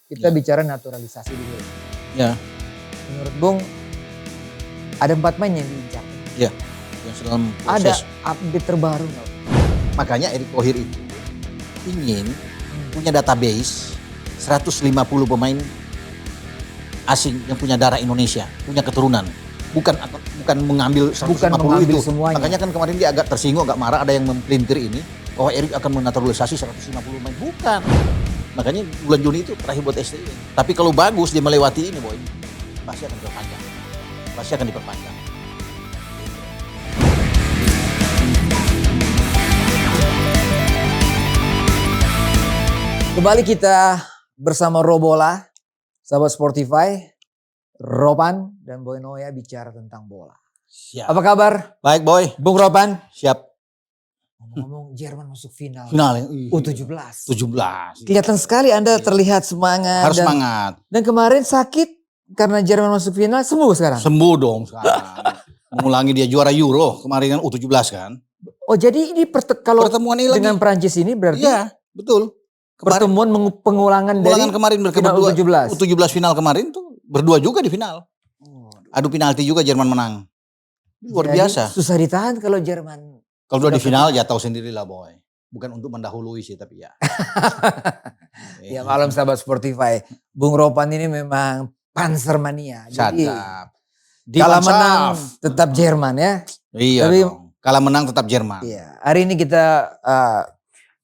Kita Ya. bicara naturalisasi dulu. Ya, Menurut Bung, ada 4 pemain yang diincar. ya. Yang sedang Ada proses. update terbaru nggak? Makanya Erick Thohir itu ingin punya database 150 pemain asing yang punya darah Indonesia, punya keturunan. Bukan mengambil 150 Bukan mengambil itu. semuanya. Makanya kan kemarin dia agak tersinggung, agak marah, ada yang mempelintir ini bahwa Erick akan menaturalisasi 150 pemain. Bukan. Makanya bulan Juni itu terakhir buat STI. Tapi kalau bagus dia melewati ini, boy, pasti akan diperpanjang. Pasti akan diperpanjang. Kembali kita bersama Robola, sahabat Sportify, Ropan dan Boy Noya bicara tentang bola. Siap. Apa kabar? Baik, boy. Bung Ropan? Siap. Ngomong-ngomong Jerman masuk final. Final ya? U17. 17. Kelihatan sekali Anda terlihat semangat. Harus semangat. Dan kemarin sakit karena Jerman masuk final, sembuh sekarang? Sembuh dong sekarang. Mengulangi dia juara Euro kemarin kan U17 kan. Oh jadi ini kalau Pertemuan ini lagi. dengan Prancis ini berarti Iya, betul. pertemuan pengulangan dari kemarin final berdua. U17. U17 final kemarin tuh berdua juga di final. Adu penalti juga Jerman menang. Luar Jadi biasa. susah ditahan kalau Jerman. Kalau udah di sudah final ya tahu sendirilah, boy. Bukan untuk mendahului sih tapi ya. Ya malam sahabat Sportify. Bung Ropan ini memang pansermania. Jadi Sadap. kalau menang tetap Jerman ya. Iya Tapi- dong. Kalau menang tetap Jerman. Iya. Hari ini kita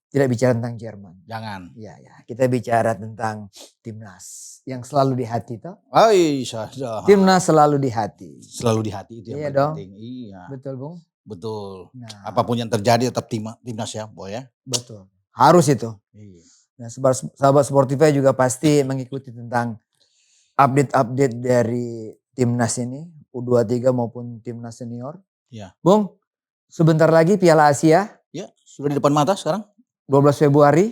tidak bicara tentang Jerman. Jangan. Iya ya. Kita bicara tentang timnas yang selalu di hati toh. Sadap. Timnas selalu di hati. Selalu di hati itu yang Iya paling dong. penting. Iya. Betul Bung. Betul. Nah, Apapun yang terjadi tetap timnas ya, boy ya. betul. Harus itu. Iya. Nah, sahabat Sportify juga pasti mengikuti tentang update-update dari timnas ini, U23 maupun timnas senior. Iya. Bung, sebentar lagi Piala Asia, Ya, sudah di depan mata sekarang. 12 Februari,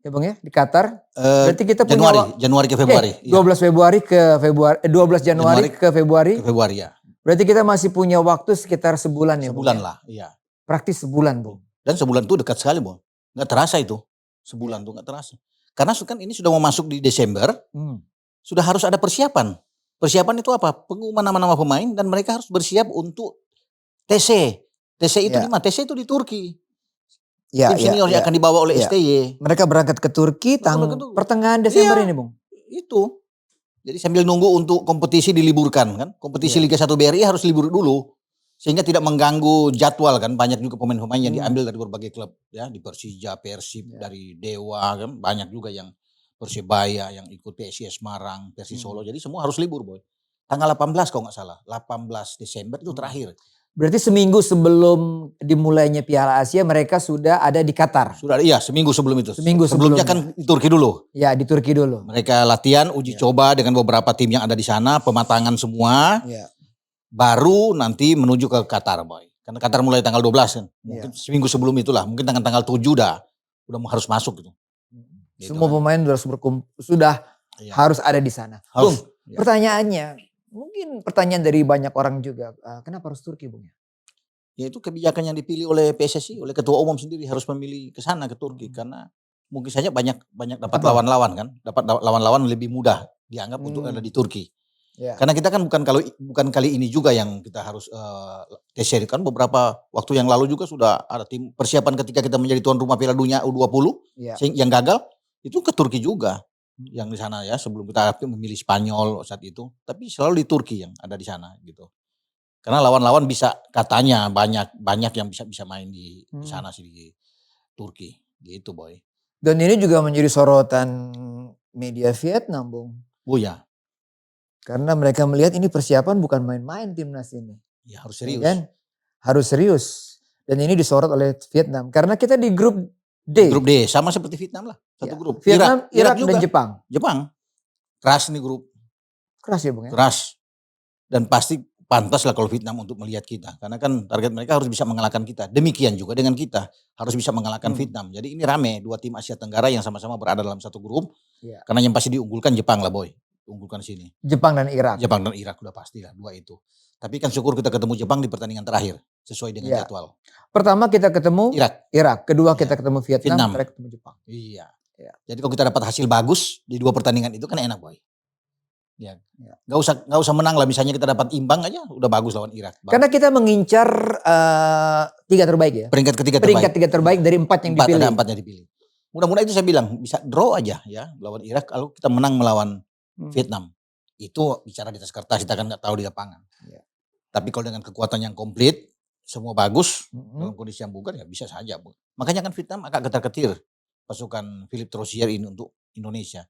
ya Bung ya, di Qatar. Berarti kita punya Januari ke Februari. Iya. 12 Februari ke Februari, 12 Januari ke Februari. Ke Februari ya. Berarti kita masih punya waktu sekitar sebulan ya Bung. Sebulan ya? lah, iya. Praktis sebulan Bung. Dan sebulan itu dekat sekali, Bang. Nggak terasa itu. Sebulan tuh nggak terasa. Karena kan ini sudah mau masuk di Desember, sudah harus ada persiapan. Persiapan itu apa? Pengumuman nama-nama pemain dan mereka harus bersiap untuk TC. TC itu Ya. di mana? TC itu di Turki. Ya, Tim senior yang akan dibawa oleh Ya. STY. Mereka berangkat ke Turki pertengahan Desember Iya. ini Bung. Itu. Jadi sambil nunggu untuk kompetisi diliburkan kan. Kompetisi Iya. Liga 1 BRI harus libur dulu. Sehingga tidak mengganggu jadwal kan. Banyak juga pemain-pemain yang diambil dari berbagai klub. Ya, di Persija, Persib, dari Dewa kan. Banyak juga yang Persebaya, yang ikut PSIS Semarang, Persis Solo. Jadi semua harus libur, boy. Tanggal 18 kalau nggak salah. 18 Desember itu terakhir. Berarti seminggu sebelum dimulainya Piala Asia mereka sudah ada di Qatar. Sudah, iya seminggu sebelum itu. Seminggu Sebelumnya sebelumnya. kan di Turki dulu. Ya di Turki dulu. Mereka latihan, uji coba dengan beberapa tim yang ada di sana. Pematangan semua. Ya. Baru nanti menuju ke Qatar, boy. Karena Qatar mulai tanggal 12 kan. Mungkin seminggu sebelum itulah. Mungkin tanggal 7 udah harus masuk gitu. Semua pemain sudah Iya. harus ada di sana. Harus, Bung, iya. pertanyaannya, mungkin pertanyaan dari banyak orang juga, kenapa harus Turki Bung? Ya itu kebijakan yang dipilih oleh PSSI, oleh ketua umum sendiri harus memilih ke sana ke Turki karena mungkin saja banyak dapat Betul. lawan-lawan kan. Dapat lawan-lawan lebih mudah dianggap untuk ada di Turki. Ya. Karena kita kan bukan kali ini juga yang kita harus TC kan beberapa waktu yang lalu juga sudah ada tim persiapan ketika kita menjadi tuan rumah Piala Dunia U20 Ya. yang gagal itu ke Turki juga yang di sana ya sebelum kita memilih Spanyol saat itu tapi selalu di Turki yang ada di sana gitu karena lawan-lawan bisa katanya banyak yang bisa main di sana sih di Turki gitu, boy. Dan ini juga menjadi sorotan media Vietnam Bung. Oh ya. Karena mereka melihat ini persiapan bukan main-main timnas ini. Ya harus serius. Kan? Harus serius. Dan ini disorot oleh Vietnam. Karena kita di grup D. Grup D sama seperti Vietnam lah. Satu Ya. grup. Vietnam, Irak juga. dan Jepang. Jepang. Keras nih grup. Keras ya Bung ya? Keras. Dan pasti pantas lah kalau Vietnam untuk melihat kita. Karena kan target mereka harus bisa mengalahkan kita. Demikian juga dengan kita. Harus bisa mengalahkan Vietnam. Jadi ini rame. 2 tim Asia Tenggara yang sama-sama berada dalam satu grup. Ya. Karena yang pasti diunggulkan Jepang lah, boy. Unggulkan sini. Jepang dan Irak. Jepang dan Irak udah pasti lah 2 itu. Tapi kan syukur kita ketemu Jepang di pertandingan terakhir. Sesuai dengan Ya. jadwal. Pertama kita ketemu Irak. Kedua Ya. kita ketemu Vietnam. Terakhir ketemu Jepang. Iya. Ya. Jadi kalau kita dapat hasil bagus di 2 pertandingan itu kan enak boy. Ya. Ya. Gak usah menang lah, misalnya kita dapat imbang aja udah bagus lawan Irak. Karena kita mengincar 3 terbaik ya. Peringkat ketiga Peringkat terbaik. 3 terbaik dari 4 yang dipilih. Ada 4 yang dipilih. Mudah-mudahan itu saya bilang bisa draw aja ya lawan Irak kalau kita menang melawan Vietnam. Itu bicara di atas kertas, kita kan nggak tahu di lapangan. Ya. Tapi kalau dengan kekuatan yang komplit, semua bagus dalam kondisi yang bugar ya bisa saja. Makanya kan Vietnam agak ketar-ketir pasukan Philippe Troussier ini untuk Indonesia.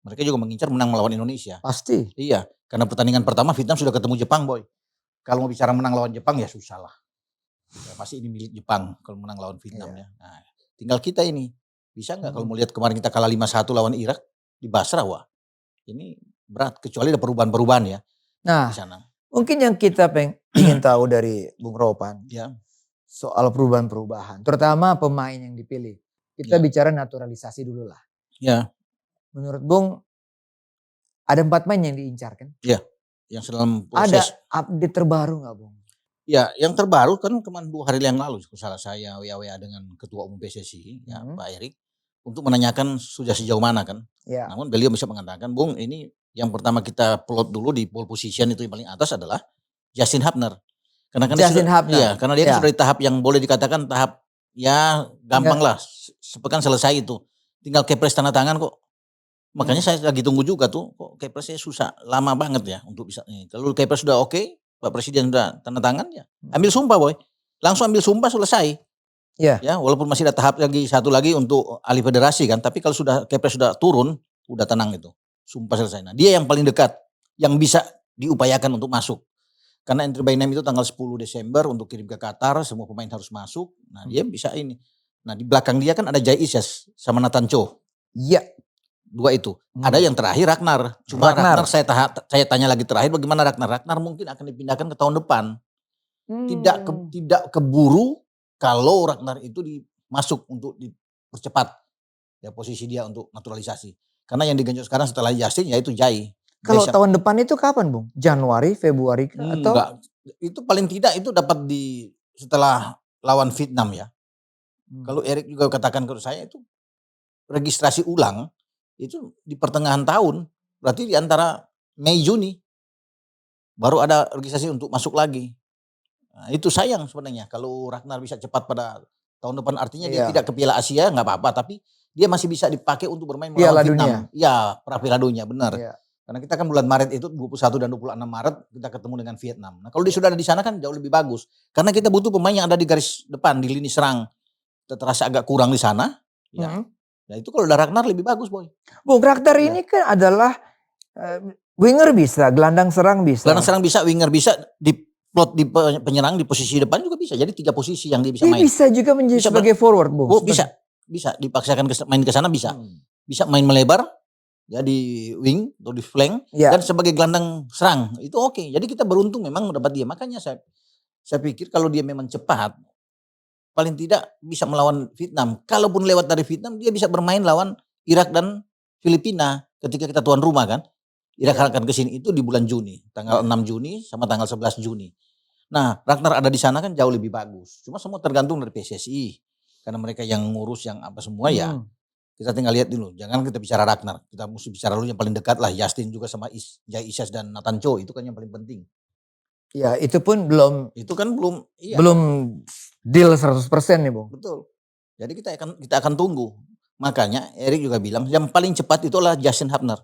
Mereka juga mengincar menang melawan Indonesia. Pasti. Iya, karena pertandingan pertama Vietnam sudah ketemu Jepang boy. Kalau mau bicara menang lawan Jepang ya susah lah. Ya, pasti ini milik Jepang kalau menang lawan Vietnam ya. Nah, tinggal kita ini bisa nggak kalau mau lihat kemarin kita kalah 5-1 lawan Irak di Basra, wah ini berat kecuali ada perubahan-perubahan ya Nah, di sana. mungkin yang kita ingin tahu dari Bung Ropan Ya. soal perubahan-perubahan, terutama pemain yang dipilih. Kita bicara naturalisasi dulu lah. Ya. Menurut Bung, ada 4 main yang diincar kan? Ya, yang dalam proses. Ada update terbaru nggak Bung? Ya, yang terbaru kan kemarin 2 hari yang lalu salah saya WA dengan Ketua Umum PSSI ya Pak Erik untuk menanyakan sudah sejauh mana kan. Ya. Namun beliau bisa mengatakan, Bung ini yang pertama kita plot dulu di pole position itu yang paling atas adalah Justin Hubner. Karena kan Hubner. Iya, karena dia kan sudah di tahap yang boleh dikatakan tahap ya gampang lah, sepekan selesai itu. Tinggal kepres tanda tangan kok. Makanya saya lagi tunggu juga tuh, kok kepresnya susah, lama banget ya untuk bisa nih. Kalau kepres sudah oke, Pak Presiden sudah tanda tangan ya, ambil sumpah boy. Langsung ambil sumpah selesai. Iya. Ya, walaupun masih ada tahap lagi satu lagi untuk ahli federasi kan, tapi kalau sudah kepres sudah turun, udah tenang itu. Sumpah selesai. Nah, dia yang paling dekat yang bisa diupayakan untuk masuk. Karena entry by name itu tanggal 10 Desember untuk kirim ke Qatar, semua pemain harus masuk. Nah, dia bisa ini. Nah, di belakang dia kan ada Jai Isyas sama Nathan Cho. Iya. 2 itu. Ada yang terakhir Ragnar. Cuma Ragnar saya tanya lagi terakhir bagaimana Ragnar. Ragnar mungkin akan dipindahkan ke tahun depan. Tidak keburu kalau Ragnar itu masuk untuk dipercepat ya posisi dia untuk naturalisasi. Karena yang digenjot sekarang setelah Justin yaitu Jai. Kalau tahun depan itu kapan Bung? Januari, Februari atau? Enggak. Itu paling tidak itu dapat setelah lawan Vietnam ya. Kalau Erik juga katakan ke saya itu registrasi ulang itu di pertengahan tahun. Berarti di antara Mei Juni baru ada registrasi untuk masuk lagi. Nah, itu sayang sebenarnya kalau Ragnar bisa cepat pada tahun depan, artinya dia tidak ke Piala Asia nggak apa-apa, tapi dia masih bisa dipakai untuk bermain melawan Vietnam. Iya, pra Piala Dunia benar. Ya. Karena kita kan bulan Maret itu 21 dan 26 Maret kita ketemu dengan Vietnam. Nah, kalau dia sudah ada di sana kan jauh lebih bagus. Karena kita butuh pemain yang ada di garis depan, di lini serang. Kita terasa agak kurang di sana. Ya. Nah, itu kalau udah Ragnar lebih bagus, Boy. Bung, Ragnar ini kan adalah winger bisa, gelandang serang bisa. Gelandang serang bisa, winger bisa, di plot di penyerang di posisi depan juga bisa. Jadi 3 posisi yang dia bisa main. Dia bisa juga menjadi sebagai forward, Bung. Bisa dipaksakan main ke sana bisa. Bisa main melebar ya di wing atau di flank dan sebagai gelandang serang. Itu oke. Jadi kita beruntung memang mendapat dia. Makanya saya pikir kalau dia memang cepat paling tidak bisa melawan Vietnam. Kalaupun lewat dari Vietnam dia bisa bermain lawan Irak dan Filipina ketika kita tuan rumah kan. Irak akan ke sini itu di bulan Juni, tanggal 6 Juni sama tanggal 11 Juni. Nah, Ragnar ada di sana kan jauh lebih bagus. Cuma semua tergantung dari PSSI. Karena mereka yang ngurus yang apa semua ya. Kita tinggal lihat dulu. Jangan kita bicara Ragnar. Kita mesti bicara dulu yang paling dekat lah. Justin juga sama Jai Isyas dan Nathan Cho. Itu kan yang paling penting. Ya, itu pun belum. Itu kan belum. Iya. Belum deal 100% nih, Bung. Betul. Jadi kita akan tunggu. Makanya Erik juga bilang yang paling cepat itu adalah Justin Hubner.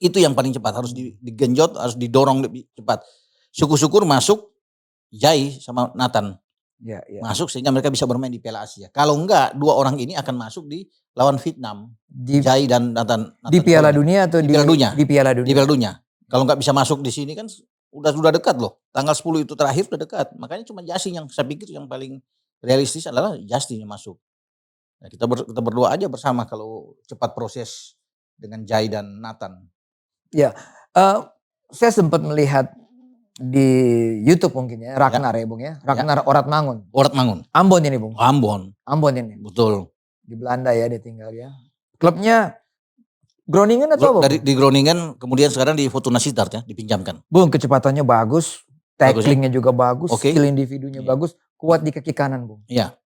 Itu yang paling cepat. Harus digenjot, harus didorong lebih cepat. Syukur-syukur masuk Jai sama Nathan. Ya. Masuk sehingga mereka bisa bermain di Piala Asia. Kalau enggak, 2 orang ini akan masuk di lawan Vietnam. Jai dan Nathan di Piala Dunia atau di Piala Dunia? Di Piala Dunia. Di Piala Dunia. Kalau enggak bisa masuk di sini kan udah dekat loh. Tanggal 10 itu terakhir udah dekat. Makanya cuma Justin yang saya pikir yang paling realistis adalah Justin yang masuk. Nah, kita berdoa aja bersama kalau cepat proses dengan Jai dan Nathan. Ya, saya sempat melihat di YouTube mungkin ya, Ragnar ya Bung ya. Ragnar Orat Mangun. Ambon ini Bung. Ambon ini. Betul. Di Belanda ya dia tinggal ya. Klubnya Groningen atau apa? Di Groningen, kemudian sekarang di Fortuna Sittard ya, dipinjamkan. Bung, kecepatannya bagus, tacklingnya juga bagus, skill individunya bagus, kuat di kaki kanan Bung. Iya.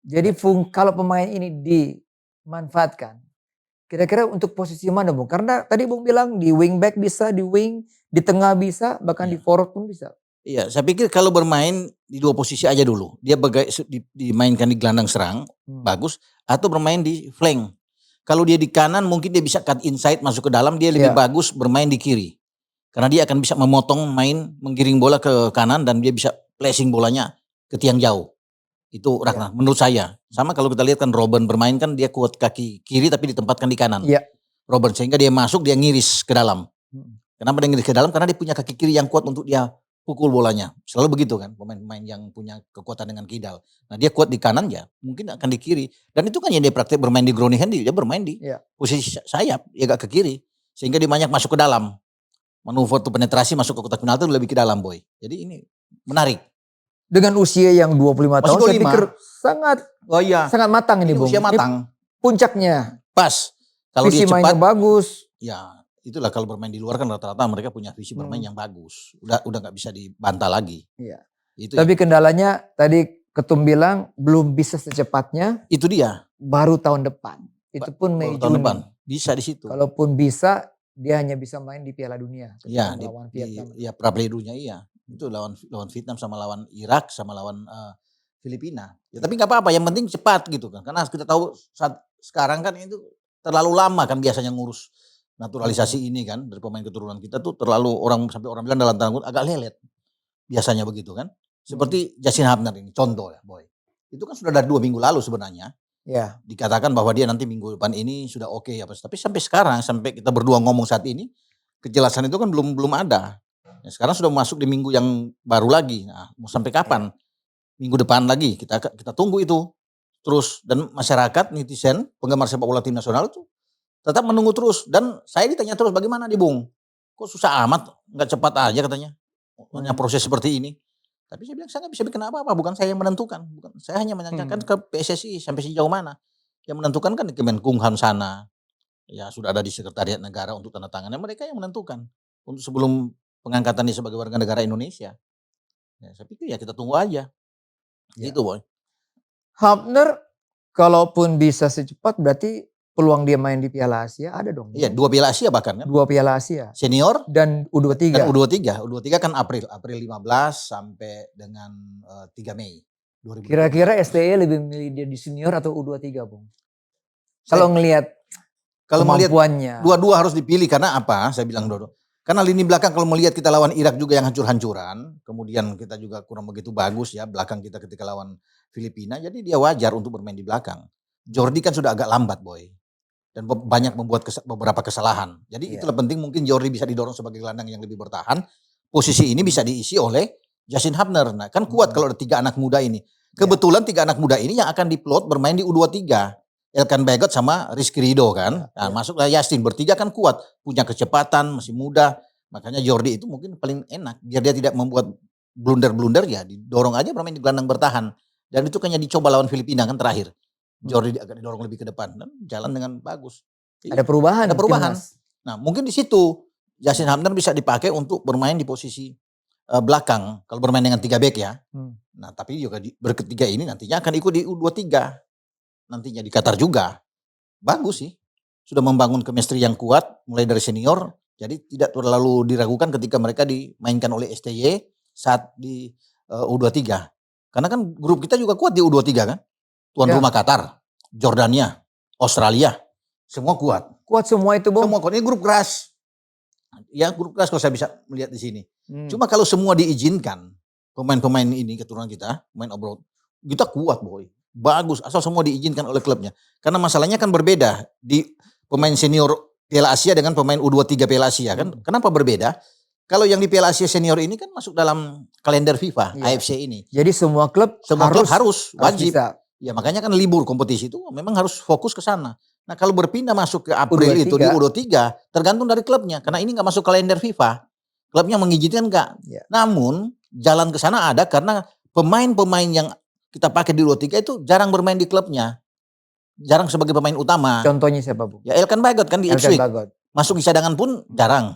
Jadi kalau pemain ini manfaatkan. Kira-kira untuk posisi mana Bung? Karena tadi Bung bilang di wing back bisa, di wing, di tengah bisa, bahkan di forward pun bisa. Iya, saya pikir kalau bermain di dua posisi aja dulu. Dia dimainkan di gelandang serang, bagus. Atau bermain di flank. Kalau dia di kanan mungkin dia bisa cut inside masuk ke dalam. Dia lebih bagus bermain di kiri. Karena dia akan bisa memotong menggiring bola ke kanan. Dan dia bisa placing bolanya ke tiang jauh. Itu Ragnar, menurut saya. Sama kalau kita lihat kan Robben bermain kan dia kuat kaki kiri tapi ditempatkan di kanan. Robben sehingga dia masuk dia ngiris ke dalam. Kenapa dia ngiris ke dalam? Karena dia punya kaki kiri yang kuat untuk dia pukul bolanya. Selalu begitu kan pemain-pemain yang punya kekuatan dengan kidal. Nah dia kuat di kanan ya mungkin akan di kiri. Dan itu kan yang dia praktek bermain di Groningen dia bermain di posisi sayap. Dia agak ke kiri. Sehingga dia banyak masuk ke dalam. Manuver tuh penetrasi masuk ke kotak penalti lebih ke dalam boy. Jadi ini menarik. Dengan usia yang 25 tahun, saya pikir sangat matang ini Bung. Usia matang. Puncaknya. Pas. Kalau visi dia cepat. mainnya bagus. Ya itulah kalau bermain di luar kan rata-rata mereka punya visi bermain yang bagus. Udah gak bisa dibantah lagi. Iya. Itu tapi kendalanya tadi Ketum bilang belum bisa secepatnya. Itu dia. Baru tahun depan. Itu pun Mei tahun Juni. depan. Bisa di situ. Kalaupun bisa dia hanya bisa main di Piala Dunia. Iya, lawan Vietnam. Iya, pra-Piala iya. Itu lawan Vietnam sama lawan Irak sama lawan Filipina. Ya tapi nggak apa-apa, yang penting cepat gitu kan. Karena kita tahu saat sekarang kan itu terlalu lama kan biasanya ngurus naturalisasi ini kan dari pemain keturunan kita tuh terlalu sampai orang bilang dalam tanda kutip agak lelet. Biasanya begitu kan. Seperti Justin Hubner ini contoh ya, Boy. Itu kan sudah dari 2 minggu lalu sebenarnya. Ya. Dikatakan bahwa dia nanti minggu depan ini sudah oke apa. Tapi sampai sekarang sampai kita berdua ngomong saat ini kejelasan itu kan belum ada. Ya, sekarang sudah masuk di minggu yang baru lagi. Nah, mau sampai kapan? Minggu depan lagi kita tunggu itu. Terus dan masyarakat netizen penggemar sepak bola tim nasional itu tetap menunggu terus dan saya ditanya terus bagaimana nih Bung? Kok susah amat, nggak cepat aja katanya. Hanya proses seperti ini. Tapi saya bilang saya nggak bisa bikin apa-apa, bukan saya yang menentukan. Bukan saya hanya menanyakan ke PSSI sampai sejauh mana. Yang menentukan kan di Kemenkumham sana. Ya sudah ada di Sekretariat Negara untuk tanda tangannya, mereka yang menentukan. Untuk sebelum pengangkatan dia sebagai warga negara Indonesia. Ya, saya pikir ya kita tunggu aja. Gitu Boy. Hubner kalaupun bisa secepat berarti peluang dia main di Piala Asia ada dong. Iya 2 Piala Asia bahkan kan. 2 Piala Asia. Senior. Dan U23. Dan U23. U23 kan April 15 sampai dengan 3 Mei. 2020. Kira-kira STY lebih memilih dia di senior atau U23 Bung? Kalau ngelihat kemampuannya. Dua-dua harus dipilih karena apa? Saya bilang dua-dua. Karena lini belakang kalau melihat kita lawan Irak juga yang hancur-hancuran. Kemudian kita juga kurang begitu bagus ya belakang kita ketika lawan Filipina. Jadi dia wajar untuk bermain di belakang. Jordi kan sudah agak lambat Boy. Dan banyak membuat beberapa kesalahan. Jadi itulah penting mungkin Jordi bisa didorong sebagai gelandang yang lebih bertahan. Posisi ini bisa diisi oleh Justin Hubner. Nah kan kuat kalau ada 3 anak muda ini. Kebetulan 3 anak muda ini yang akan diplot bermain di U23. Elkan Bagot sama Rizky Ridho kan. Nah, masuklah Justin bertiga kan kuat. Punya kecepatan, masih muda. Makanya Jordi itu mungkin paling enak. Biar dia tidak membuat blunder-blunder ya. Didorong aja bermain di gelandang bertahan. Dan itu kayaknya dicoba lawan Filipina kan terakhir. Jordi agak didorong lebih ke depan. Dan jalan dengan bagus. Ada perubahan. Ada perubahan. Nah mungkin di situ Justin Hubner bisa dipakai untuk bermain di posisi belakang. Kalau bermain dengan 3 back ya. Nah tapi juga berketiga ini nantinya akan ikut di U23. Nantinya di Qatar juga. Bagus sih. Sudah membangun chemistry yang kuat mulai dari senior. Jadi tidak terlalu diragukan ketika mereka dimainkan oleh STY saat di U23. Karena kan grup kita juga kuat di U23 kan. Tuan rumah Qatar, Jordania, Australia. Semua kuat. Kuat semua itu Bung? Semua kuat. Ini grup keras. Ya grup keras kalau saya bisa melihat di sini. Cuma kalau semua diizinkan. Pemain-pemain ini keturunan kita. Pemain abroad. Kita kuat Boy. Bagus, asal semua diizinkan oleh klubnya. Karena masalahnya kan berbeda di pemain senior Piala Asia dengan pemain U23 Piala Asia kan. Kenapa berbeda? Kalau yang di Piala Asia senior ini kan masuk dalam kalender FIFA, AFC ini. Jadi semua klub harus wajib. Bisa. Ya makanya kan libur kompetisi itu memang harus fokus ke sana. Nah kalau berpindah masuk ke April itu di U23 tergantung dari klubnya. Karena ini gak masuk kalender FIFA. Klubnya mengizinkan enggak. Namun jalan ke sana ada karena pemain-pemain yang kita pakai di U23 itu jarang bermain di klubnya. Jarang sebagai pemain utama. Contohnya siapa Bu? Ya Elkan Bagot kan di Ipswich. Masuk di cadangan pun jarang.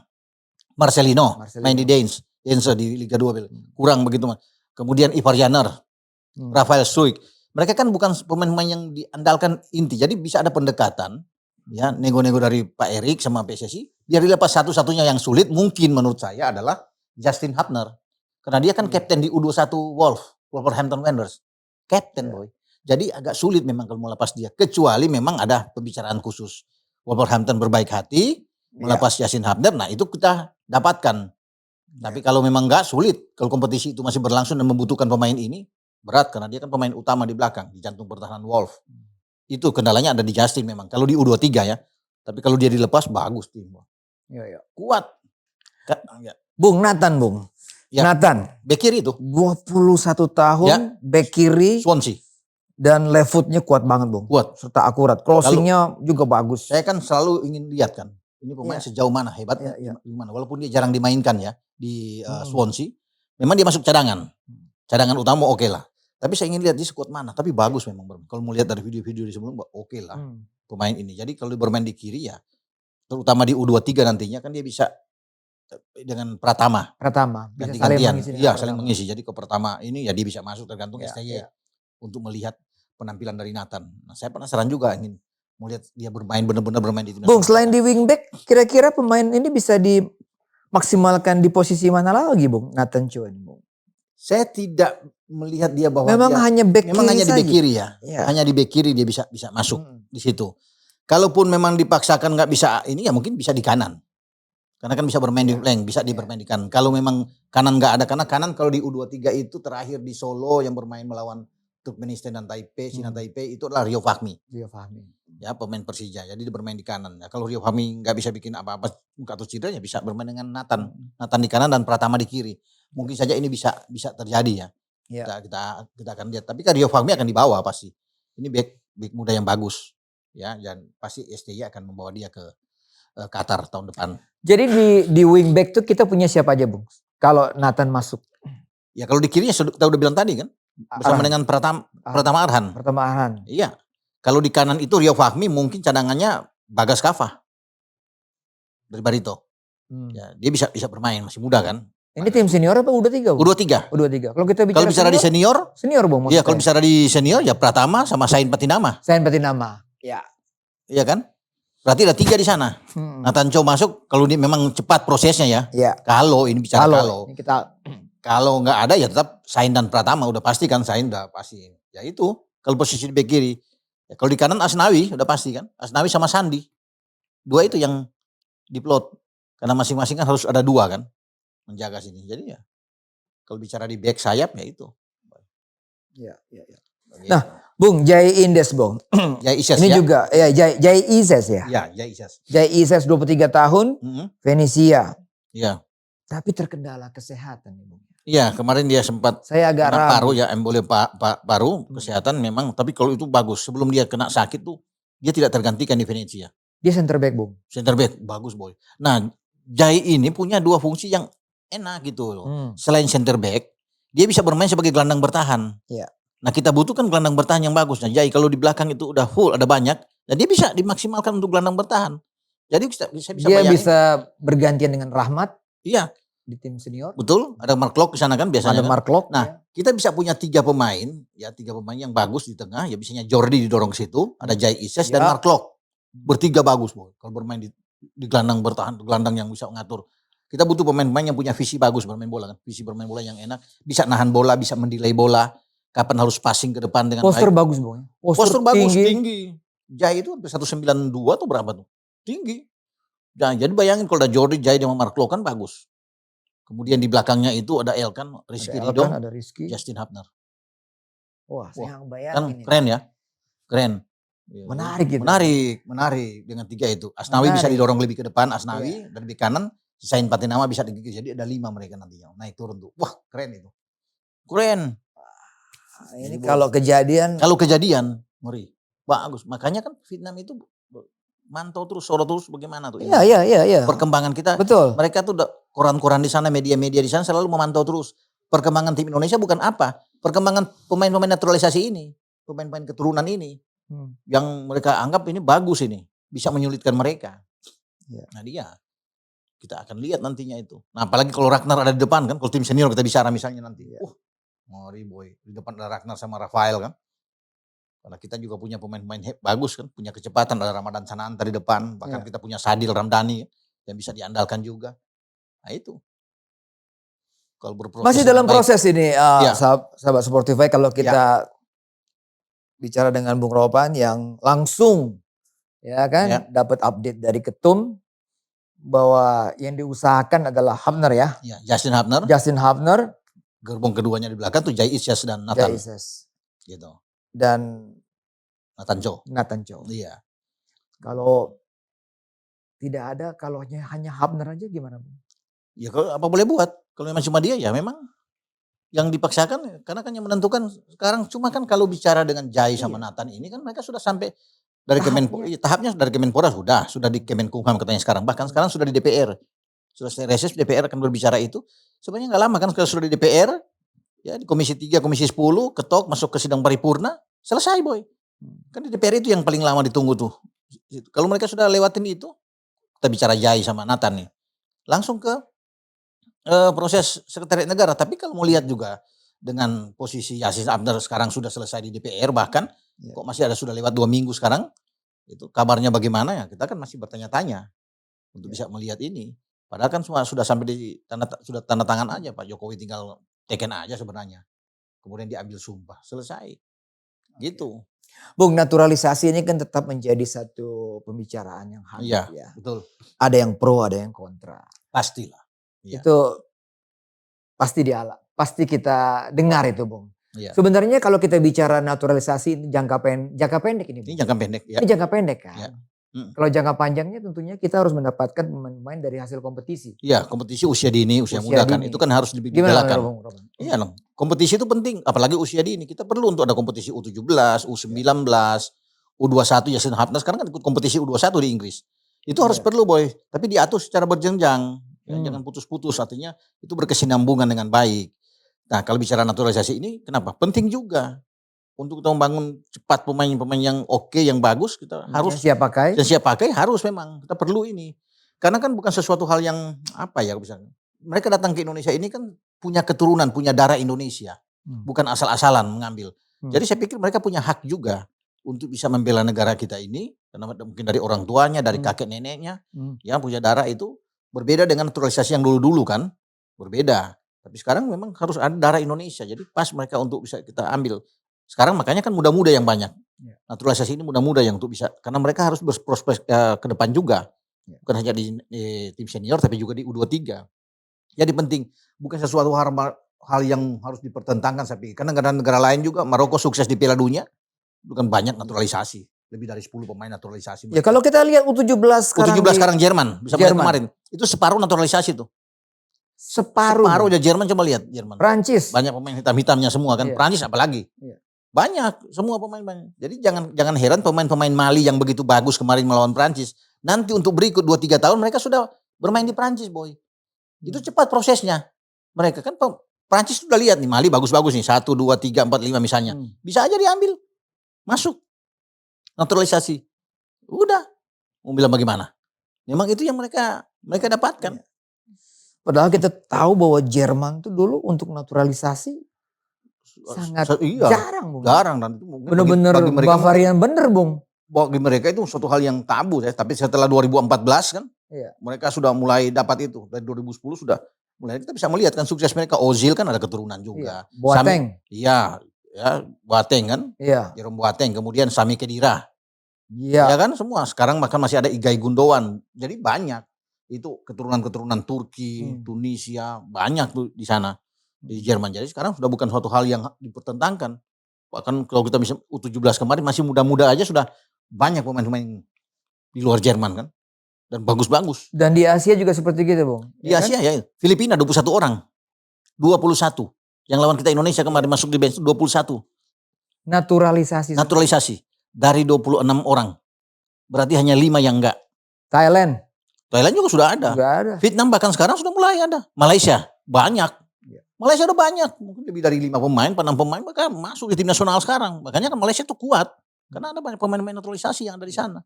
Marcelino. Main di Dens di Liga 2. Kurang begitu. Kemudian Ivar Janner. Rafael Struijk. Mereka kan bukan pemain-pemain yang diandalkan inti. Jadi bisa ada pendekatan, ya nego-nego dari Pak Erik sama PSSI. Biar dilepas satu-satunya yang sulit mungkin menurut saya adalah Justin Hubner. Karena dia kan kapten di U21 Wolverhampton Wanderers. Kapten boy. Jadi agak sulit memang kalau mau lepas dia. Kecuali memang ada pembicaraan khusus. Wolverhampton berbaik hati, melepas Justin Hubner. Nah itu kita dapatkan. Tapi kalau memang enggak sulit. Kalau kompetisi itu masih berlangsung dan membutuhkan pemain ini. Berat karena dia kan pemain utama di belakang. Di jantung pertahanan Wolf. Itu kendalanya ada di Justin memang. Kalau di U23 ya. Tapi kalau dia dilepas bagus tim. Kuat. Ya. Bung Nathan, Bung. Ya. Nathan. Bek kiri itu. 21 tahun, Ya. bek kiri. Swansea. Dan left footnya kuat banget, Bung. Kuat. Serta akurat. Crossingnya juga bagus. Saya kan selalu ingin lihat kan. Ini pemain sejauh mana hebatnya. Gimana. Walaupun dia jarang dimainkan ya. Di Swansea. Memang dia masuk cadangan. Cadangan utama oke lah. Tapi saya ingin lihat dia sekuat mana. Tapi bagus memang. Kalau mau lihat dari video-video di sebelum oke lah. Pemain ini. Jadi kalau dia bermain di kiri ya. Terutama di U23 nantinya kan dia bisa. Dengan Pratama. Bisa ganti-gantian. Iya saling mengisi. Jadi ke Pratama ini ya dia bisa masuk tergantung STY. Untuk melihat penampilan dari Nathan. Nah, saya penasaran juga ingin melihat dia bermain benar-benar bermain di timnas. Bung, selain di wingback, kira-kira pemain ini bisa dimaksimalkan di posisi mana lagi, Bung? Nathan Cho ini, Bung. Saya tidak melihat dia bahwa memang dia, hanya back memang kiri hanya saja. Di back kiri ya. Hanya di back kiri dia bisa masuk di situ. Kalaupun memang dipaksakan nggak bisa ini ya mungkin bisa di kanan. Karena kan bisa bermain di flank, bisa bermain di kanan. Kalau memang kanan nggak ada, karena kanan kalau di U23 itu terakhir di Solo yang bermain melawan Turkmenistan dan Taipei, Cina Taipei itu adalah Rio Fahmi. Ya pemain Persija, jadi dia bermain di kanan. Ya, kalau Rio Fahmi nggak bisa bikin apa-apa atau cedera ya bisa bermain dengan Nathan. Nathan di kanan dan Pratama di kiri. Mungkin saja ini bisa terjadi ya. Kita akan lihat. Tapi kan Rio Fahmi akan dibawa pasti. Ini back muda yang bagus. Ya, dan pasti STY akan membawa dia ke Qatar tahun depan. Jadi di wingback tuh kita punya siapa aja, Bung? Kalau Nathan masuk. Ya kalau di kirinya kita udah bilang tadi kan. Bersama dengan Pratama Arhan. Iya. Kalau di kanan itu Rio Fahmi mungkin cadangannya Bagas Kava. Dari Barito. Ya, dia bisa bermain, masih muda kan. Ini tim senior apa U23? U23. Kalau kita bicara di senior? Senior, Bung. Iya, kalau bicara di senior ya Pratama sama Sain Patinama. Ya. Iya kan? Berarti ada 3 di sana. Nathan Cho masuk kalau dia memang cepat prosesnya ya. Iya. Kalau ini bicara kalau. Ini kita kalau nggak ada ya tetap Sain dan Pratama udah pasti kan Sain udah pasti. Ya itu kalau posisi di bek kiri. Ya, kalau di kanan Asnawi udah pasti kan. Asnawi sama Sandi. 2 itu yang diplot. Karena masing-masing kan harus ada 2 kan. Menjaga sini. Jadi ya kalau bicara di bek sayap ya itu. Iya. Nah, Bung, Jai Indes, Bung. Jai Ises ini juga ya Jai Ises ya. Iya, Jai Ises. Jai Ises 23 tahun, Venezia. Iya. Tapi terkendala kesehatan nih, Bung. Iya, kemarin dia sempat saya agak ragu. Paru ya, emboli paru, kesehatan memang. Tapi kalau itu bagus. Sebelum dia kena sakit tuh, dia tidak tergantikan di Venezia. Dia center back, Bung. Center back, bagus boy. Nah, Jai ini punya 2 fungsi yang enak gitu loh. Selain center back, dia bisa bermain sebagai gelandang bertahan. Iya. Nah, kita butuhkan gelandang bertahan yang bagus. Nah, Jai kalau di belakang itu udah full, ada banyak. Dan dia bisa dimaksimalkan untuk gelandang bertahan. Jadi saya bisa dia bayangin. Bisa bergantian dengan Rahmat. Iya. Di tim senior. Betul, ada Mark Locke di sana kan biasanya. Ada Mark Locke. Nah, kita bisa punya 3 pemain, ya 3 pemain yang bagus di tengah, ya biasanya Jordi didorong ke situ, ada Jai Ises dan Mark Locke. Bertiga bagus, boy. Kalau bermain di gelandang bertahan, gelandang yang bisa mengatur. Kita butuh pemain-pemain yang punya visi bagus bermain bola kan, visi bermain bola yang enak, bisa nahan bola, bisa mendelay bola, kapan harus passing ke depan dengan postur bagus, boy. Postur bagus, tinggi. Jai itu sampai 192 atau berapa tuh? Tinggi. Nah, jadi bayangin kalau ada Jordi, Jai dan Mark Locke kan bagus. Kemudian di belakangnya itu ada Elkan, Rizky Ridho, Justin Hubner. Wah, saya bayangin. Kan keren ya. Keren. Menarik gitu. Menarik dengan 3 itu. Asnawi bisa didorong lebih ke depan, Asnawi dari di kanan, Sain Patinama bisa digigit. Jadi ada 5 mereka nantinya. Naik turun tuh. Wah, keren itu. Keren. Ini kalau kejadian ngeri. Bagus. Makanya kan Vietnam itu mantau terus, soro terus bagaimana tuh. Iya. Perkembangan kita. Betul. Mereka tuh koran-koran di sana, media-media di sana selalu memantau terus. Perkembangan tim Indonesia bukan apa. Perkembangan pemain-pemain naturalisasi ini. Pemain-pemain keturunan ini. Yang mereka anggap ini bagus ini. Bisa menyulitkan mereka. Ya. Nah dia. Kita akan lihat nantinya itu. Nah apalagi kalau Ragnar ada di depan kan. Kalau tim senior kita bicara misalnya nanti. Ngeri boy. Di depan ada Ragnar sama Rafael kan. Karena kita juga punya pemain-pemain bagus kan, punya kecepatan, ada Ramadan Sananta di depan, bahkan Iya. kita punya Sadil Ramdhani yang bisa diandalkan juga. Nah itu. Kalau berproses Masih dengan dalam baik. proses ini Iya. sahabat Sportify, kalau Iya. kita bicara dengan Bung Ropan yang langsung ya kan Iya. dapat update dari ketum bahwa yang diusahakan adalah Hafner ya. Ya, Justin Hafner, gerbong keduanya di belakang tuh Jai Isyas dan Nathan. Gitu. Dan Nathan Cho. Iya. Kalau tidak ada, kalau hanya Hafner aja gimana, Bung? Ya kalau apa boleh buat. Kalau memang cuma dia ya memang yang dipaksakan, karena kan yang menentukan sekarang. Cuma kan kalau bicara dengan Jai sama Nathan ini kan mereka sudah sampai dari tahapnya dari Kemenpora sudah di Kemenkumham katanya sekarang. Bahkan sekarang sudah di DPR. Sudah reses DPR akan berbicara itu. Sebenarnya nggak lama kan kalau sudah di DPR, ya di Komisi 3, Komisi 10, ketok masuk ke sidang paripurna, selesai boy. Kan di DPR itu yang paling lama ditunggu tuh. Kalau mereka sudah lewatin itu, kita bicara Jai sama Nathan nih, langsung ke proses sekretariat negara. Tapi kalau mau lihat juga dengan posisi Yasin Abner sekarang sudah selesai di DPR, bahkan kok masih ada sudah lewat 2 minggu sekarang, itu kabarnya bagaimana ya, kita kan masih bertanya-tanya untuk bisa melihat ini. Padahal kan semua sudah sampai sudah tanda tangan aja, Pak Jokowi tinggal teken aja sebenarnya. Kemudian diambil sumpah, selesai. Gitu. Bung, naturalisasi ini kan tetap menjadi satu pembicaraan yang hangat ya. Betul. Ada yang pro, ada yang kontra. Pastilah. Ya. Itu pasti kita dengar itu, Bung. Ya. Sebenarnya kalau kita bicara naturalisasi jangka pendek ini, Bung. Ini jangka pendek ya. Ini jangka pendek kan. Ya. Kalau jangka panjangnya tentunya kita harus mendapatkan pemain-pemain dari hasil kompetisi. Iya, kompetisi usia dini, usia muda kan. Itu kan harus digalakan. Iya dong. Kompetisi itu penting, apalagi usia dini. Kita perlu untuk ada kompetisi U17, U19, U21, Yasin Hafner sekarang kan ikut kompetisi U21 di Inggris. Itu harus perlu boy, tapi diatur secara berjenjang. Ya, jangan putus-putus, artinya itu berkesinambungan dengan baik. Nah kalau bicara naturalisasi ini kenapa? Penting juga. Untuk kita membangun cepat pemain-pemain yang oke, yang bagus, kita harus siap pakai harus memang kita perlu ini. Karena kan bukan sesuatu hal yang apa ya, misalnya mereka datang ke Indonesia ini kan punya keturunan, punya darah Indonesia, bukan asal-asalan mengambil. Jadi saya pikir mereka punya hak juga untuk bisa membela negara kita ini, karena mungkin dari orang tuanya, dari kakek neneknya, ya punya darah itu berbeda dengan naturalisasi yang dulu-dulu kan, berbeda. Tapi sekarang memang harus ada darah Indonesia, jadi pas mereka untuk bisa kita ambil. Sekarang makanya kan muda-muda yang banyak. Naturalisasi ini muda-muda yang untuk bisa, karena mereka harus berprospek ke depan juga. Bukan hanya di tim senior tapi juga di U23. Jadi penting, bukan sesuatu hal yang harus dipertentangkan saya pikir. Karena negara-negara lain juga, Maroko sukses di Piala Dunia, bukan banyak naturalisasi. Lebih dari 10 pemain naturalisasi. Ya kalau kita lihat U17 sekarang Jerman, bisa melihat kemarin. Itu separuh naturalisasi tuh. Separuh aja Jerman, coba lihat Jerman. Prancis. Banyak pemain hitam-hitamnya semua kan. Prancis apalagi. Banyak, semua pemain banyak. Jadi jangan heran pemain-pemain Mali yang begitu bagus kemarin melawan Prancis. Nanti untuk berikut 2-3 tahun mereka sudah bermain di Prancis boy. Itu cepat prosesnya. Mereka kan Prancis sudah lihat nih Mali bagus-bagus nih. 1, 2, 3, 4, 5 misalnya. Bisa aja diambil. Masuk. Naturalisasi. Udah. Mau bilang bagaimana? Memang itu yang mereka dapatkan. Padahal kita tahu bahwa Jerman tuh dulu untuk naturalisasi sangat jarang, Bung. Jarang, dan itu benar-benar Bavarian bener, Bung. Bagi mereka itu suatu hal yang tabu ya. Tapi setelah 2014 kan, mereka sudah mulai dapat itu. Dari 2010 sudah mulai, kita bisa melihat kan sukses mereka. Ozil kan ada keturunan juga. Boateng. Boateng kan. Jerome Boateng, kemudian Sami Khedira. Ya kan semua. Sekarang bahkan masih ada Ilkay Gundogan. Jadi banyak. Itu keturunan-keturunan Turki, Tunisia, banyak tuh di sana. Di Jerman. Jadi sekarang sudah bukan suatu hal yang dipertentangkan. Bahkan kalau kita bisa U17 kemarin masih muda-muda aja sudah banyak pemain-pemain di luar Jerman kan. Dan bagus-bagus. Dan di Asia juga seperti gitu, Bung. Di Asia ya. Filipina 21 orang. 21. Yang lawan kita Indonesia kemarin masuk di bench 21. Naturalisasi. Dari 26 orang. Berarti hanya 5 yang enggak. Thailand juga sudah ada. Vietnam bahkan sekarang sudah mulai ada. Malaysia banyak. Malaysia udah banyak. Mungkin lebih dari 5 pemain, 6 pemain bahkan masuk di tim nasional sekarang. Makanya kan Malaysia itu kuat. Karena ada banyak pemain-pemain naturalisasi yang ada di sana.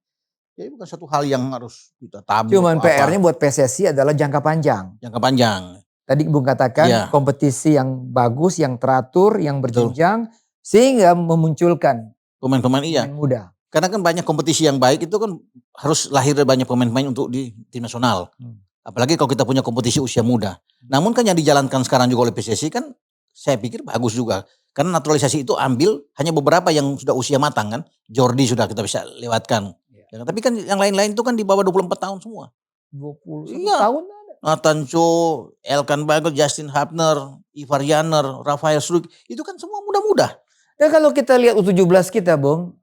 Jadi bukan satu hal yang harus kita tabu. Cuman PR-nya buat PSSI adalah jangka panjang. Jangka panjang. Tadi Bung katakan kompetisi yang bagus, yang teratur, yang berjenjang. Sehingga memunculkan Pemain-pemain iya. Pemain muda. Karena kan banyak kompetisi yang baik itu kan harus lahir dari banyak pemain-pemain untuk di tim nasional. Apalagi kalau kita punya kompetisi usia muda. Namun kan yang dijalankan sekarang juga oleh PSSI kan saya pikir bagus juga. Karena naturalisasi itu ambil hanya beberapa yang sudah usia matang kan. Jordi sudah kita bisa lewatkan. Ya, tapi kan yang lain-lain itu kan di bawah 24 tahun semua. 21 Iya. tahun ada. Nathan Cho, Elkan Bagot, Justin Hapner, Ivar Janer, Rafael Struik. Itu kan semua muda-muda. Dan kalau kita lihat U17 kita, Bung.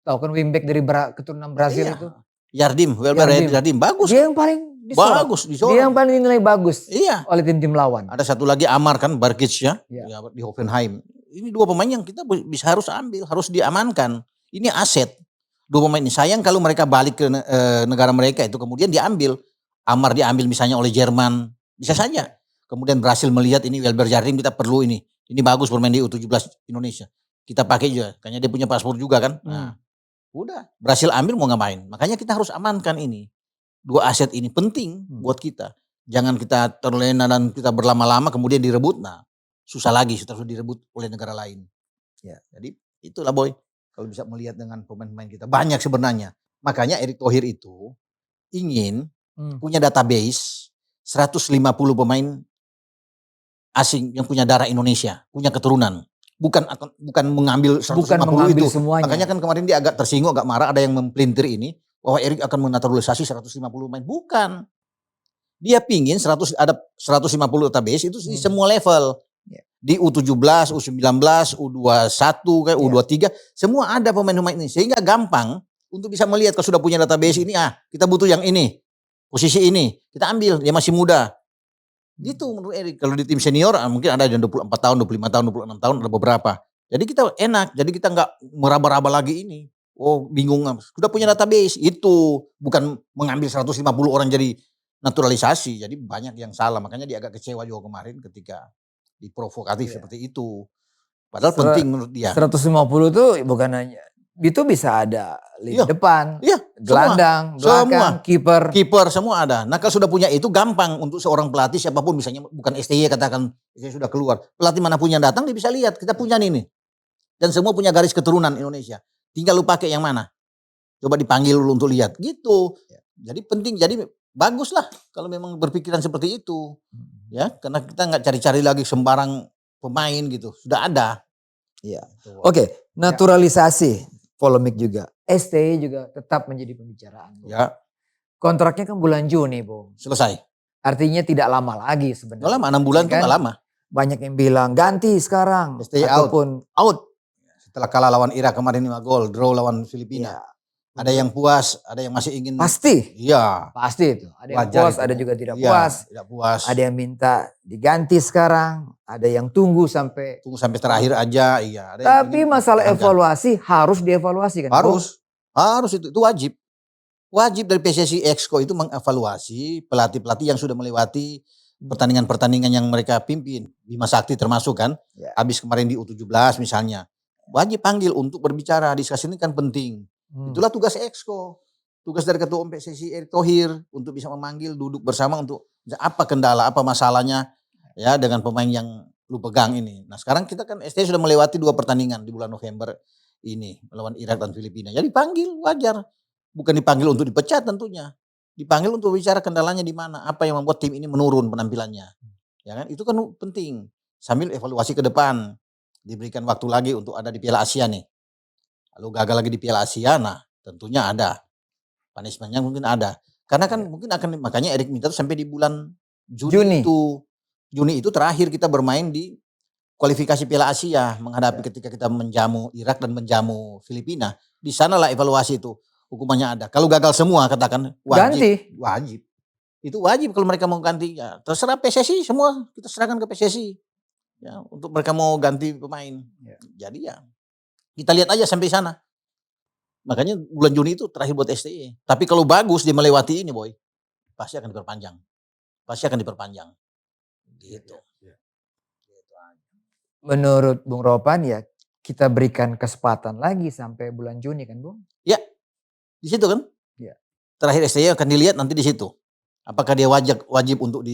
Tahu kan wingback dari keturunan Brazil Iya. itu. Yardim, Welber Yardim. Bagus. Dia yang paling disorot. Bagus, disorot. Dia yang paling dinilai bagus Iya. oleh tim-tim lawan. Ada satu lagi Amar kan, Barkic ya, Iya. di Hoffenheim. Ini dua pemain yang kita bisa harus ambil, harus diamankan. Ini aset. Dua pemain ini. Sayang kalau mereka balik ke negara mereka itu kemudian diambil. Amar diambil misalnya oleh Jerman. Bisa saja. Kemudian berhasil melihat ini Welber Jardim kita perlu ini. Ini bagus bermain di U17 Indonesia. Kita pakai juga. Kayaknya dia punya paspor juga kan. Nah, udah. Berhasil ambil mau ngapain. Makanya kita harus amankan ini. Dua aset ini penting buat kita. Jangan kita terlena dan kita berlama-lama kemudian direbut. Nah, susah lagi setelah direbut oleh negara lain. Ya, jadi itulah Boy. Kalau bisa melihat dengan pemain-pemain kita. Banyak sebenarnya. Makanya Erick Thohir itu ingin punya database 150 pemain asing yang punya darah Indonesia. Punya keturunan. Bukan mengambil 150 itu. Semuanya. Makanya kan kemarin dia agak tersinggung, agak marah. Ada yang mempelintir ini. Bahwa Erick akan menaturalisasi 150 pemain. Bukan. Dia pingin ada 150 database itu di semua level. Di U17, U19, U21, U23. Semua ada pemain-pemain ini. Sehingga gampang untuk bisa melihat kalau sudah punya database ini. Kita butuh yang ini. Posisi ini. Kita ambil. Dia masih muda. Gitu menurut Erick. Kalau di tim senior mungkin ada yang 24 tahun, 25 tahun, 26 tahun. Ada beberapa. Jadi kita enak. Jadi kita nggak meraba-raba lagi ini. Oh bingung, sudah punya database, itu bukan mengambil 150 orang jadi naturalisasi, jadi banyak yang salah, makanya dia agak kecewa juga kemarin ketika diprovokatif seperti itu, padahal penting menurut dia. 150 itu bukan hanya, itu bisa ada lini depan, gelandang, belakang, kiper semua ada. Nah kalau sudah punya itu gampang untuk seorang pelatih siapapun, misalnya bukan STY katakan, saya sudah keluar, pelatih mana punya datang dia bisa lihat, kita punya nih, dan semua punya garis keturunan Indonesia. Tinggal lu pakai yang mana. Coba dipanggil dulu untuk lihat. Gitu. Jadi penting. Jadi bagus lah kalau memang berpikiran seperti itu. Ya, karena kita nggak cari-cari lagi sembarang pemain gitu. Sudah ada. Iya. Oke, naturalisasi. Polemik juga. STY juga tetap menjadi pembicaraan. Ya. Kontraknya kan bulan Juni, Bung. Selesai. Artinya tidak lama lagi sebenarnya. Nggak lama, 6 bulan itu nggak lama. Banyak yang bilang ganti sekarang. STY out. Setelah kalah lawan Irak kemarin 5 gol, draw lawan Filipina. Ya. Ada yang puas, ada yang masih ingin. Pasti. Iya. Pasti itu. Ada yang puas, ada juga tidak puas. Tidak puas. Ada yang minta diganti sekarang, ada yang tunggu sampai terakhir aja, iya. Tapi masalah evaluasi harus dievaluasi kan? Harus itu wajib. Wajib dari PSSI Exco itu mengevaluasi pelatih-pelatih yang sudah melewati pertandingan-pertandingan yang mereka pimpin. Bima Sakti termasuk kan. Habis kemarin di U17 misalnya. Wajib panggil untuk berbicara, diskusi ini kan penting. Itulah tugas Exco. Tugas dari Ketua Umum PSSI Erick Thohir untuk bisa memanggil, duduk bersama untuk apa kendala, apa masalahnya ya dengan pemain yang lu pegang ini. Nah sekarang kita kan ST sudah melewati 2 pertandingan di bulan November ini melawan Irak dan Filipina. Jadi panggil wajar. Bukan dipanggil untuk dipecat tentunya. Dipanggil untuk bicara kendalanya di mana, apa yang membuat tim ini menurun penampilannya. Ya kan? Itu kan penting. Sambil evaluasi ke depan. Diberikan waktu lagi untuk ada di Piala Asia nih. Lalu gagal lagi di Piala Asia, nah tentunya ada. Punishment-nya mungkin ada. Karena kan mungkin akan, makanya Erick minta sampai di bulan Juni itu. Juni itu terakhir kita bermain di kualifikasi Piala Asia. Menghadapi ketika kita menjamu Irak dan menjamu Filipina. Di sanalah evaluasi itu. Hukumannya ada. Kalau gagal semua katakan wajib. Ganti. Wajib. Itu wajib kalau mereka mau ganti. Ya, terserah PSSI semua. Kita serahkan ke PSSI. Ya, untuk mereka mau ganti pemain. Jadi ya kita lihat aja sampai sana. Makanya bulan Juni itu terakhir buat STY. Tapi kalau bagus dia melewati ini Boy, pasti akan diperpanjang. Gitu. Menurut Bung Ropan ya kita berikan kesempatan lagi sampai bulan Juni kan Bung? Ya, di situ kan. Ya. Terakhir STY akan dilihat nanti di situ. Apakah dia wajib untuk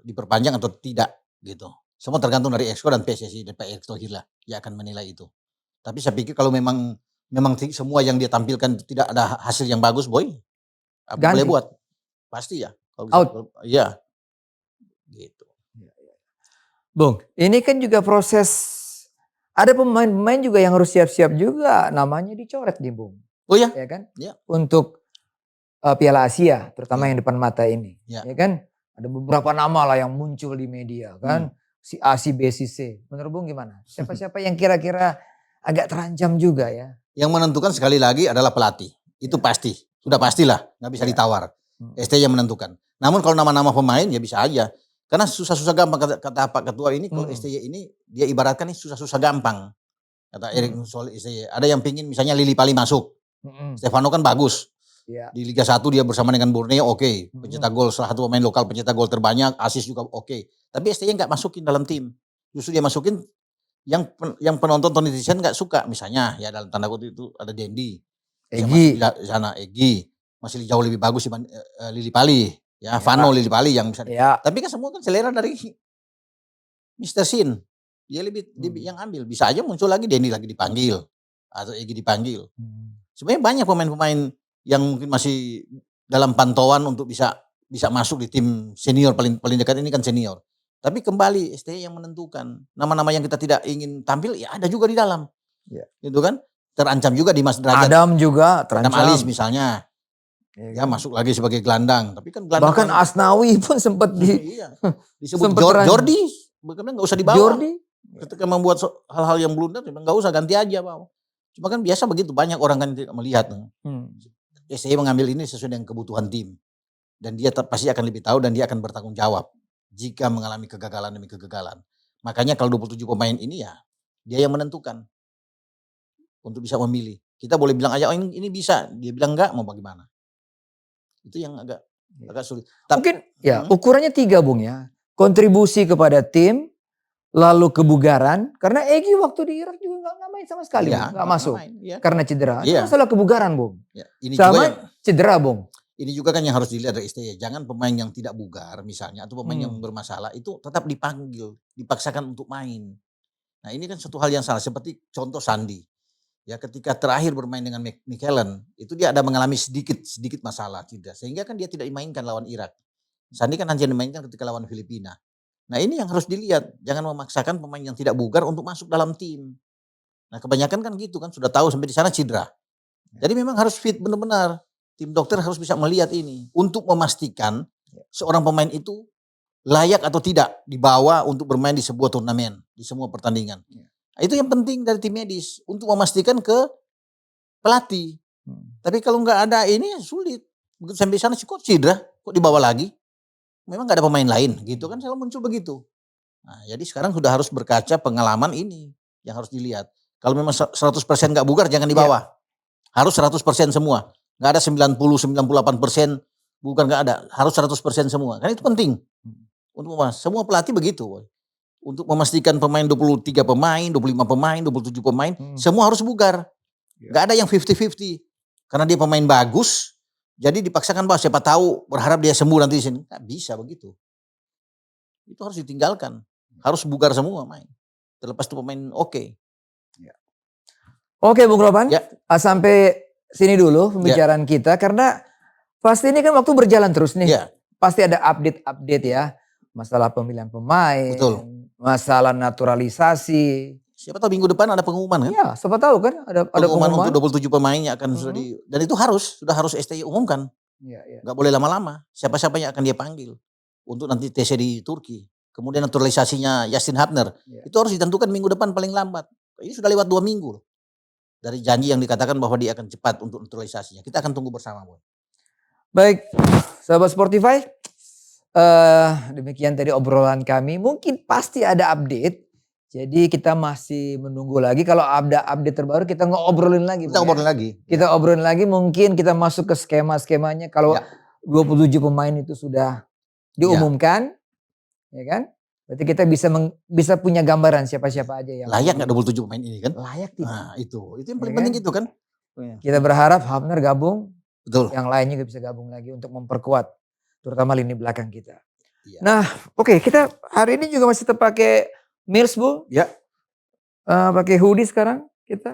diperpanjang atau tidak gitu. Semua tergantung dari Exco dan PSSI dan Pak Erick Thohir lah yang akan menilai itu. Tapi saya pikir kalau memang semua yang dia tampilkan tidak ada hasil yang bagus, Boy, apa boleh Ganti. buat? Pasti ya. Kalau Out. iya. Gitu. Bung, ini kan juga proses, ada pemain-pemain juga yang harus siap-siap juga namanya dicoret nih Bung. Oh ya? Ya kan? Ya. Untuk Piala Asia, terutama Ya. yang depan mata ini. Ya. Ya kan? Ada beberapa nama lah yang muncul di media kan. Si A, si B, si C. Menurut Bung gimana? Siapa-siapa yang kira-kira agak terancam juga ya? Yang menentukan sekali lagi adalah pelatih. Itu pasti. Sudah pastilah. Nggak bisa ditawar. ST yang menentukan. Namun kalau nama-nama pemain ya bisa aja. Karena susah-susah gampang kata Pak Ketua ini. Kalau STY ini dia ibaratkan ini susah-susah gampang. Kata Erik soal STY. Ada yang pingin misalnya Lili Pali masuk. Stefano kan bagus. Ya. Di Liga 1 dia bersama dengan Borneo oke. Pencetak gol, salah satu pemain lokal pencetak gol terbanyak, asis juga oke. Tapi STY nggak masukin dalam tim. Justru dia masukin yang penonton netizen nggak suka. Misalnya ya dalam tanda kutip itu ada Dendi. Egy. Di sana Egy masih jauh lebih bagus dibanding Lili Pali. Ya, Vano Lili Pali yang bisa. Ya. Tapi kan semua kan selera dari Mr. Sin. Dia lebih yang ambil. Bisa aja muncul lagi Dendi lagi dipanggil atau Egy dipanggil. Sebenarnya banyak pemain-pemain yang mungkin masih dalam pantauan untuk bisa masuk di tim senior paling dekat ini kan senior. Tapi kembali STY yang menentukan. Nama-nama yang kita tidak ingin tampil ya ada juga di dalam. Ya. Gitu kan? Terancam juga di Mas Derajat. Adam juga terancam. Adam Alis misalnya. Ya masuk lagi sebagai gelandang. Tapi kan gelandang. Bahkan Asnawi pun sempat disebut Jordi. Bahkan nggak usah dibawa. Jordi. Ketika membuat hal-hal yang blunder nggak usah, ganti aja Pak. Cuma kan biasa begitu, banyak orang kan tidak melihat. STY mengambil ini sesuai dengan kebutuhan tim. Dan dia pasti akan lebih tahu dan dia akan bertanggung jawab jika mengalami kegagalan demi kegagalan. Makanya kalau 27 pemain ini ya dia yang menentukan untuk bisa memilih. Kita boleh bilang aja, oh ini bisa. Dia bilang enggak, mau bagaimana. Itu yang agak sulit. Mungkin ya ukurannya 3 Bung ya. Kontribusi kepada tim, lalu kebugaran. Karena Egy waktu di Irak juga nggak main sama sekali, ya, nggak masuk ya. Karena cedera. Ya. Itu masalah kebugaran Bung. Ya. Ini sama juga cedera Bung. Ini juga kan yang harus dilihat dari STY. Jangan pemain yang tidak bugar misalnya atau pemain yang bermasalah itu tetap dipanggil, dipaksakan untuk main. Nah ini kan satu hal yang salah. Seperti contoh Sandi. Ya ketika terakhir bermain dengan Michelen itu dia ada mengalami sedikit masalah tidak, sehingga kan dia tidak dimainkan lawan Irak. Sandi kan hanya dimainkan ketika lawan Filipina. Nah ini yang harus dilihat, jangan memaksakan pemain yang tidak bugar untuk masuk dalam tim. Nah kebanyakan kan gitu kan, sudah tahu sampai di sana cedera. Jadi memang harus fit benar-benar. Tim dokter harus bisa melihat ini untuk memastikan seorang pemain itu layak atau tidak dibawa untuk bermain di sebuah turnamen, di semua pertandingan. Nah, itu yang penting dari tim medis untuk memastikan ke pelatih. Tapi kalau nggak ada ini sulit. Begitu sampai sana kok cedera, kok dibawa lagi? Memang nggak ada pemain lain, gitu kan selalu muncul begitu. Nah, jadi sekarang sudah harus berkaca pengalaman ini yang harus dilihat. Kalau memang 100% nggak bugar jangan dibawa. Harus 100% semua. Nggak ada 90-98% bukan nggak ada. Harus 100% semua. Karena itu penting. Untuk semua pelatih begitu. Untuk memastikan pemain 23 pemain, 25 pemain, 27 pemain. Semua harus bugar. Nggak ada yang 50-50. Karena dia pemain bagus. Jadi dipaksakan bahwa siapa tahu berharap dia sembuh nanti di sini. Nggak bisa begitu. Itu harus ditinggalkan. Harus bugar semua main. Terlepas itu pemain oke. Oke Bung Ropan. Sampai sini dulu pembicaraan kita karena pasti ini kan waktu berjalan terus nih. Pasti ada update ya. Masalah pemilihan pemain, masalah naturalisasi. Siapa tahu minggu depan ada pengumuman kan? Iya, siapa tahu kan ada pengumuman untuk 27 pemain yang akan dan itu sudah harus STY umumkan. Gak boleh lama-lama. Siapa-siapa yang akan dia panggil untuk nanti TC di Turki. Kemudian naturalisasinya Justin Hapner. Itu harus ditentukan minggu depan paling lambat. Ini sudah lewat 2 minggu loh. Dari janji yang dikatakan bahwa dia akan cepat untuk naturalisasinya. Kita akan tunggu bersama. Baik, sahabat Sportify. Demikian tadi obrolan kami. Mungkin pasti ada update. Jadi kita masih menunggu lagi. Kalau ada update terbaru kita ngobrolin lagi. Kita obrolin lagi. Mungkin kita masuk ke skema-skemanya. Kalau 27 pemain itu sudah diumumkan. Ya kan? Berarti kita bisa punya gambaran siapa-siapa aja yang layak nggak 27 pemain ini kan? Layak tidak? Nah itu yang paling penting itu kan. Kita berharap Hapner gabung. Betul. Yang lainnya juga bisa gabung lagi untuk memperkuat, terutama lini belakang kita. Nah, oke, kita hari ini juga masih tetap pakai Mills Bu. Pakai hoodie sekarang. kita.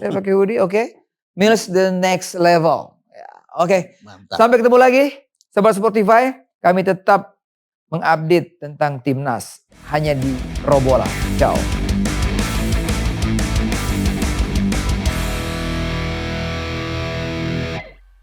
Saya pakai hoodie, oke. Mills the next level. Ya, oke. Mantap. Sampai ketemu lagi, Sobat Spotify. Kami tetap mengupdate tentang Timnas hanya di Robola. Ciao.